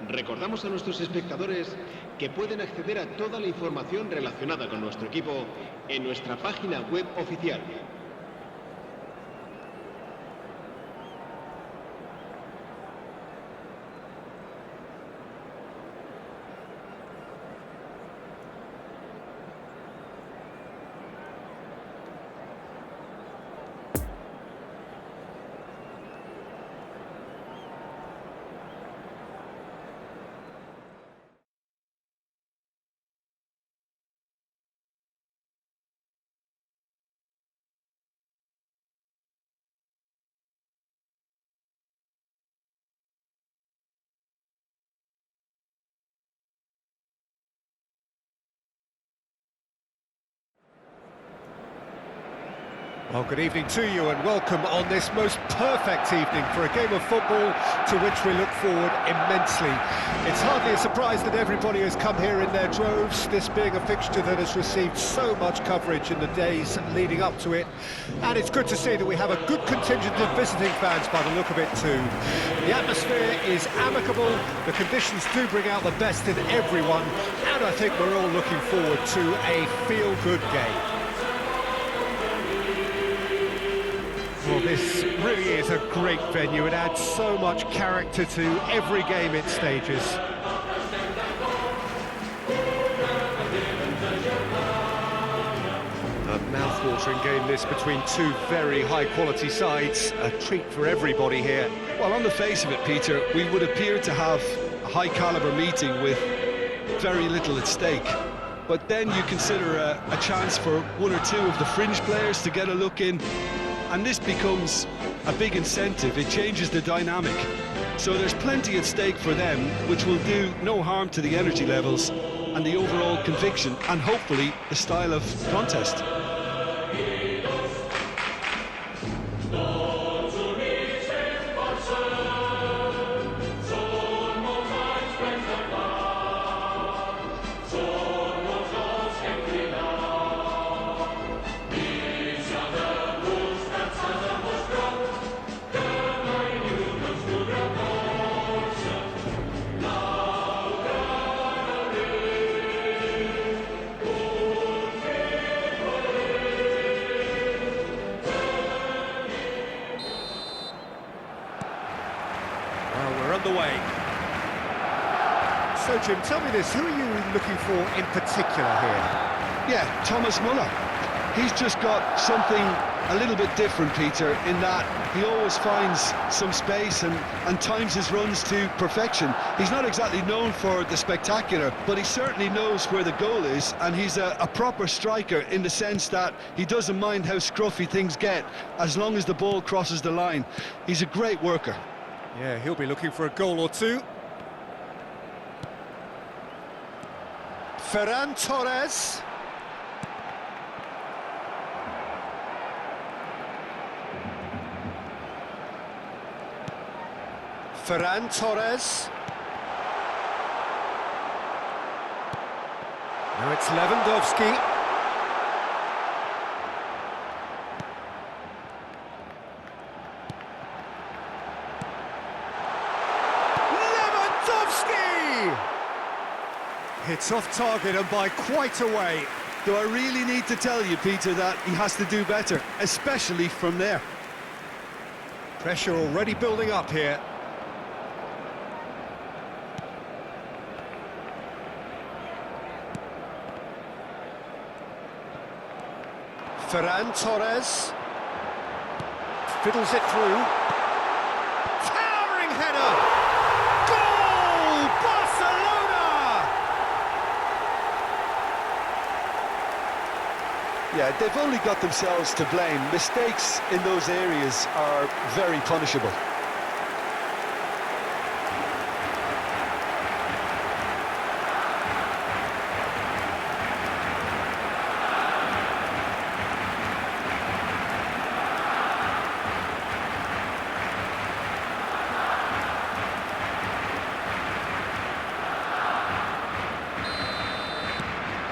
Recordamos a nuestros espectadores que pueden acceder a toda la información relacionada con nuestro equipo en nuestra página web oficial. Well, good evening to you and welcome on this most perfect evening for a game of football to which we look forward immensely. It's hardly a surprise that everybody has come here in their droves, this being a fixture that has received so much coverage in the days leading up to it. And it's good to see that we have a good contingent of visiting fans by the look of it too. The atmosphere is amicable, the conditions do bring out the best in everyone, and I think we're all looking forward to a feel-good game. Well, this really is a great venue. It adds so much character to every game it stages. A mouth-watering game this between two very high-quality sides. A treat for everybody here. Well, on the face of it, Peter, we would appear to have a high-caliber meeting with very little at stake. But then you consider a chance for one or two of the fringe players to get a look in, and this becomes a big incentive. It changes the dynamic. So there's plenty at stake for them, which will do no harm to the energy levels and the overall conviction, and hopefully the style of contest. Underway. So Jim, tell me this, who are you looking for in particular here? Yeah, Thomas Muller. He's just got something a little bit different, Peter, in that he always finds some space and times his runs to perfection. He's not exactly known for the spectacular, but he certainly knows where the goal is, and he's a proper striker in the sense that he doesn't mind how scruffy things get as long as the ball crosses the line. He's a great worker. Yeah, he'll be looking for a goal or two. Ferran Torres. Ferran Torres. Now it's Lewandowski. It's off target and by quite a way. Do I really need to tell you, Peter, that he has to do better, especially from there? Pressure already building up here. Ferran Torres fiddles it through. Towering header! Goal! Barcelona! Yeah, they've only got themselves to blame. Mistakes in those areas are very punishable.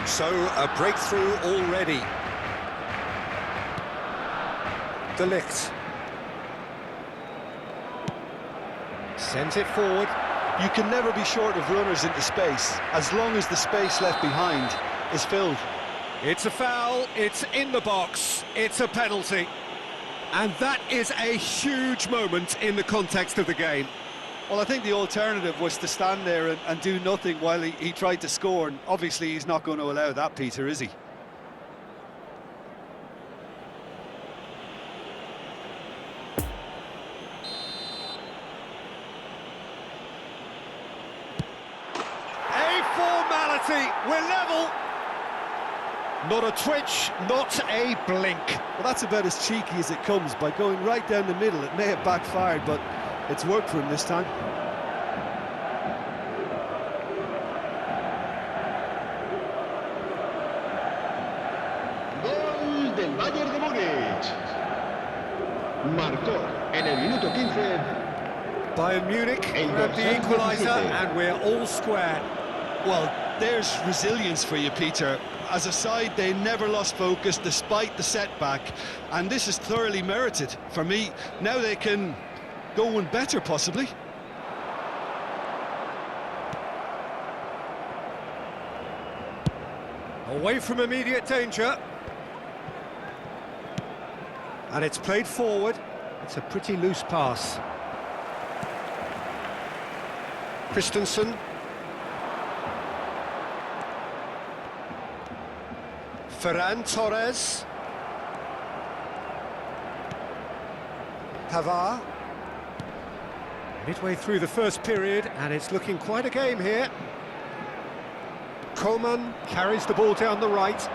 So, a breakthrough already. De Ligt. Sends it forward. You can never be short of runners into space, as long as the space left behind is filled. It's a foul, it's in the box, it's a penalty. And that is a huge moment in the context of the game. Well, I think the alternative was to stand there and do nothing while he tried to score, and obviously he's not going to allow that, Peter, is he? A formality, we're level. Not a twitch, not a blink. Well, that's about as cheeky as it comes. By going right down the middle, it may have backfired, but it's worked for him this time. Gol del Bayern de Múnich. Marcó en el minuto 15. Bayern Munich have the equaliser, and we're all square. Well, there's resilience for you, Peter. As a side, they never lost focus despite the setback, and this is thoroughly merited. For me, now they can go one better, possibly. Away from immediate danger. And it's played forward. It's a pretty loose pass. Christensen. Ferran Torres. Pavard. Midway through the first period, and it's looking quite a game here. Coman carries the ball down the right.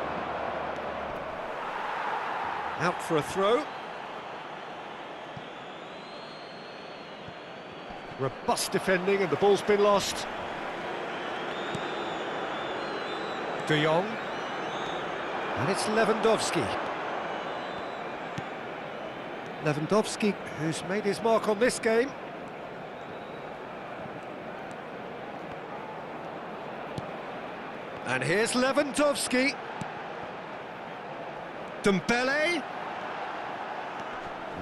Out for a throw. Robust defending, and the ball's been lost. De Jong. And it's Lewandowski. Lewandowski, who's made his mark on this game. And here's Lewandowski. Dembele.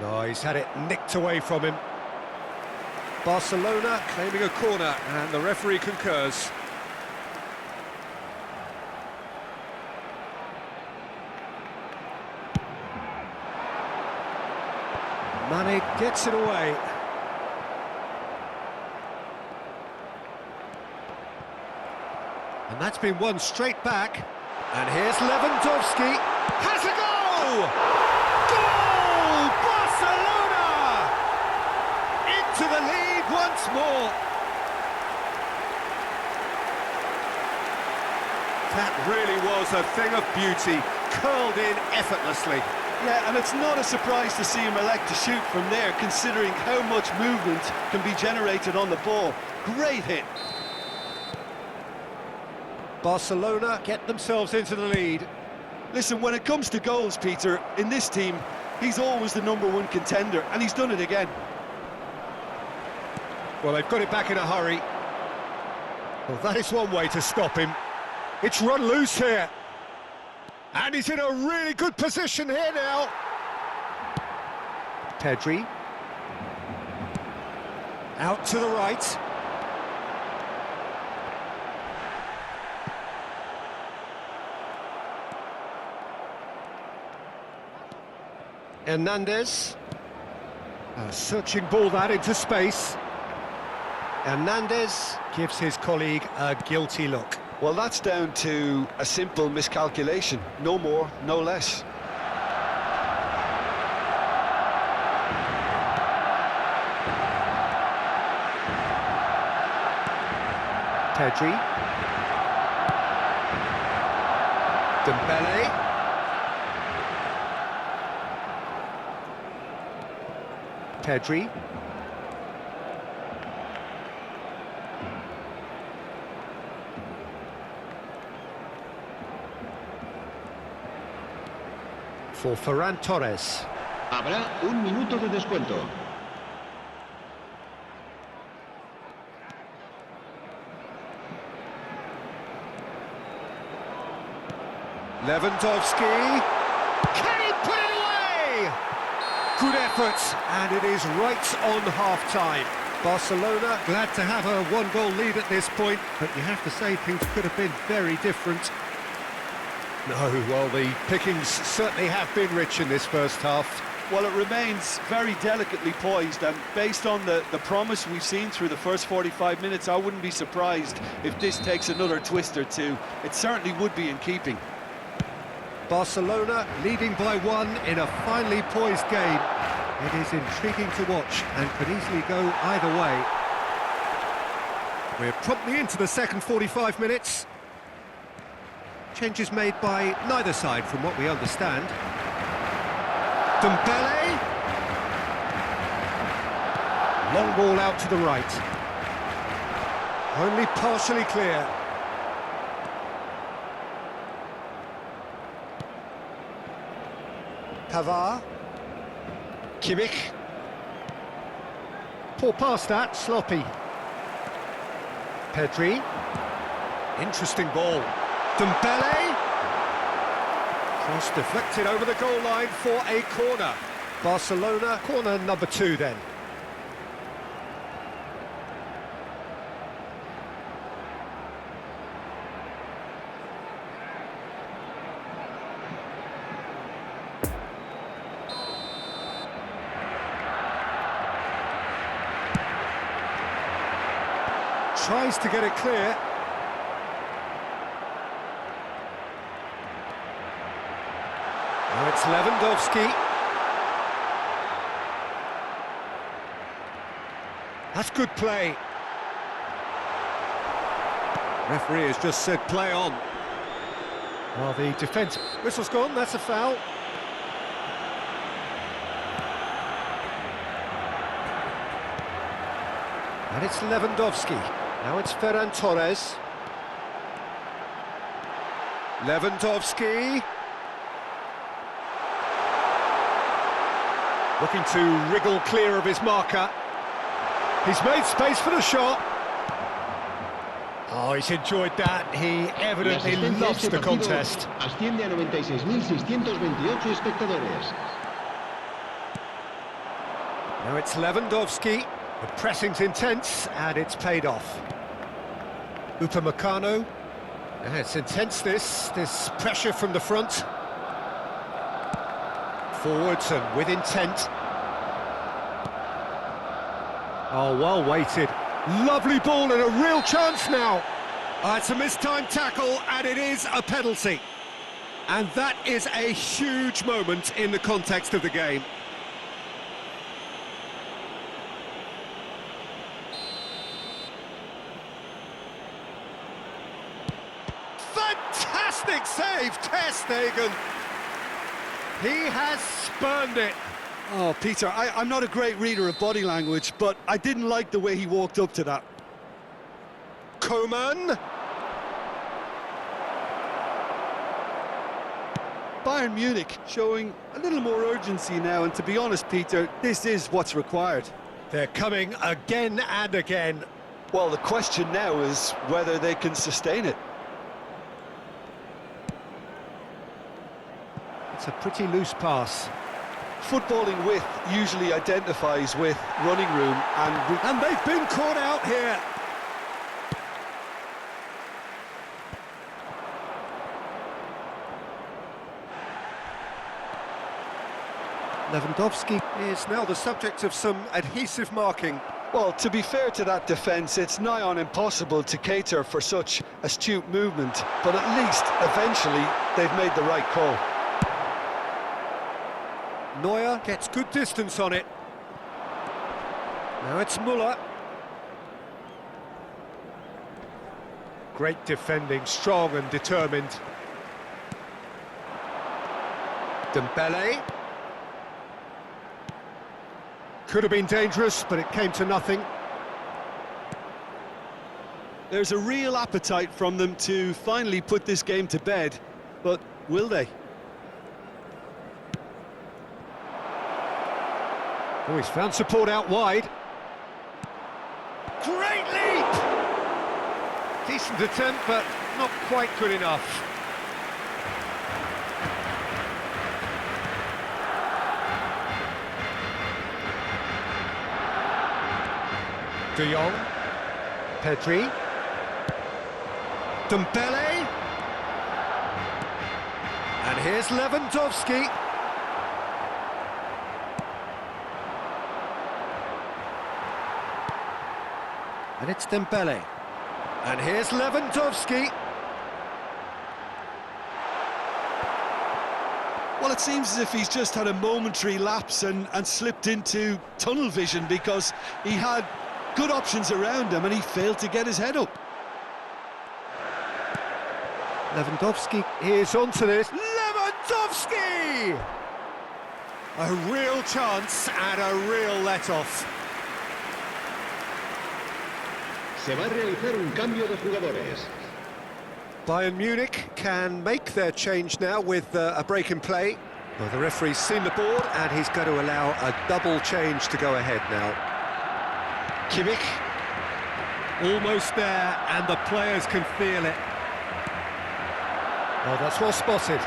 No, he's had it nicked away from him. Barcelona claiming a corner, and the referee concurs. Mane gets it away. And that's been won straight back. And here's Lewandowski. Has a goal! Goal! Barcelona! Into the lead once more. That really was a thing of beauty, curled in effortlessly. Yeah, and it's not a surprise to see him elect to shoot from there, considering how much movement can be generated on the ball. Great hit. Barcelona get themselves into the lead. Listen, when it comes to goals, Peter, in this team, he's always the #1 contender, and he's done it again. Well, they've got it back in a hurry. Well, that is one way to stop him. It's run loose here. And he's in a really good position here now. Pedri. Out to the right. Hernandez. A searching ball that into space. Hernandez gives his colleague a guilty look. Well, that's down to a simple miscalculation. No more, no less. Pedri. Dembele. Pedri. For Ferran Torres. Habrá un minuto de descuento. Lewandowski. Can he put it away? Good effort, and it is right on half-time. Barcelona glad to have a one-goal lead at this point, but you have to say things could have been very different. No, well, the pickings certainly have been rich in this first half. Well, it remains very delicately poised, and based on the promise we've seen through the first 45 minutes, I wouldn't be surprised if this takes another twist or two. It certainly would be in keeping. Barcelona leading by 1 in a finely poised game. It is intriguing to watch and could easily go either way. We're promptly into the second 45 minutes. Changes made by neither side from what we understand. Dembele. Long ball out to the right. Only partially clear. Pavard. Kimmich. Poor pass that, sloppy. Pedri. Interesting ball. Dembele. Cross deflected over the goal line for a corner. Barcelona, corner number 2 then. Tries to get it clear. Now it's Lewandowski. That's good play. Referee has just said play on. Well, the defence... Whistle's gone, that's a foul. And it's Lewandowski. Now it's Ferran Torres. Lewandowski. Looking to wriggle clear of his marker. He's made space for the shot. Oh, he's enjoyed that. He evidently loves the contest. Asciende a 96.628 espectadores. Now it's Lewandowski. The pressing's intense, and it's paid off. Upamecano. Yeah, it's intense, this pressure from the front. Forwards and with intent. Oh, well weighted. Lovely ball and a real chance now. It's a mistimed tackle, and it is a penalty. And that is a huge moment in the context of the game. Fantastic save, Ter Stegen. He has spurned it. Oh, Peter, I'm not a great reader of body language, but I didn't like the way he walked up to that. Coman. Bayern Munich showing a little more urgency now, and to be honest, Peter, this is what's required. They're coming again and again. Well, the question now is whether they can sustain it. It's a pretty loose pass. Footballing width usually identifies with running room, and they've been caught out here. Lewandowski is now the subject of some adhesive marking. Well, to be fair to that defence, it's nigh on impossible to cater for such astute movement, but at least, eventually, they've made the right call. Neuer gets good distance on it. Now it's Müller. Great defending, strong and determined. Dembele. Could have been dangerous, but it came to nothing. There's a real appetite from them to finally put this game to bed, but will they? Oh, he's found support out wide. Great leap! Decent attempt, but not quite good enough. De Jong. Pedri. Dembele. And here's Lewandowski. And it's Dembele. And here's Lewandowski. Well, it seems as if he's just had a momentary lapse and slipped into tunnel vision, because he had good options around him and he failed to get his head up. Lewandowski is onto this. Lewandowski! A real chance and a real let-off. Se va a realizar un cambio de jugadores. Bayern Munich can make their change now with a break in play. Well, the referee's seen the board and he's going to allow a double change to go ahead now. Kimmich, almost there, and the players can feel it. Oh, that's well spotted.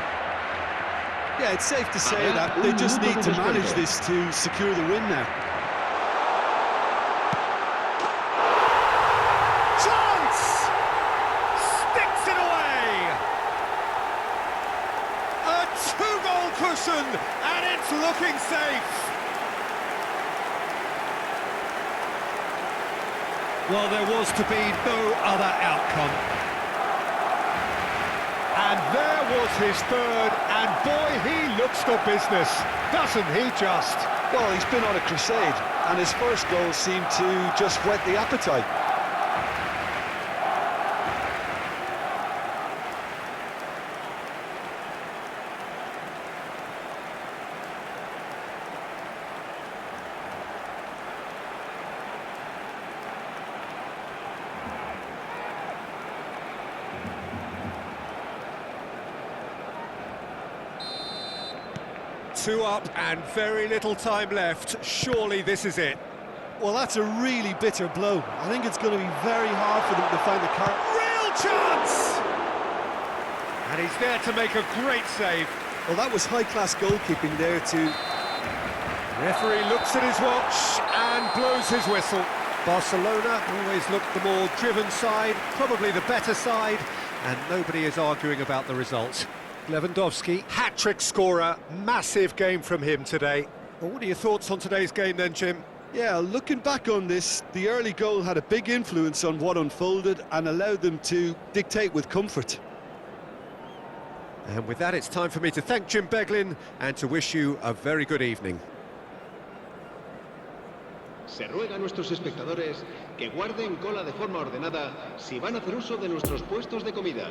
Yeah, it's safe to say that they just need to manage this to secure the win now. And it's looking safe. Well, there was to be no other outcome. And there was his third, and boy, he looks the business, doesn't he just? Well, he's been on a crusade, and his first goal seemed to just whet the appetite. Two up and very little time left. Surely this is it. Well, that's a really bitter blow. I think it's going to be very hard for them to find the car. Real chance! And he's there to make a great save. Well, that was high-class goalkeeping there too. Referee looks at his watch and blows his whistle. Barcelona always looked the more driven side, probably the better side, and nobody is arguing about the result. Lewandowski, hat-trick scorer, massive game from him today. Well, what are your thoughts on today's game then, Jim? Yeah, looking back on this, the early goal had a big influence on what unfolded and allowed them to dictate with comfort. And with that, it's time for me to thank Jim Beglin and to wish you a very good evening. Se ruega a nuestros espectadores que guarden cola de forma ordenada si van a hacer uso de nuestros puestos de comida.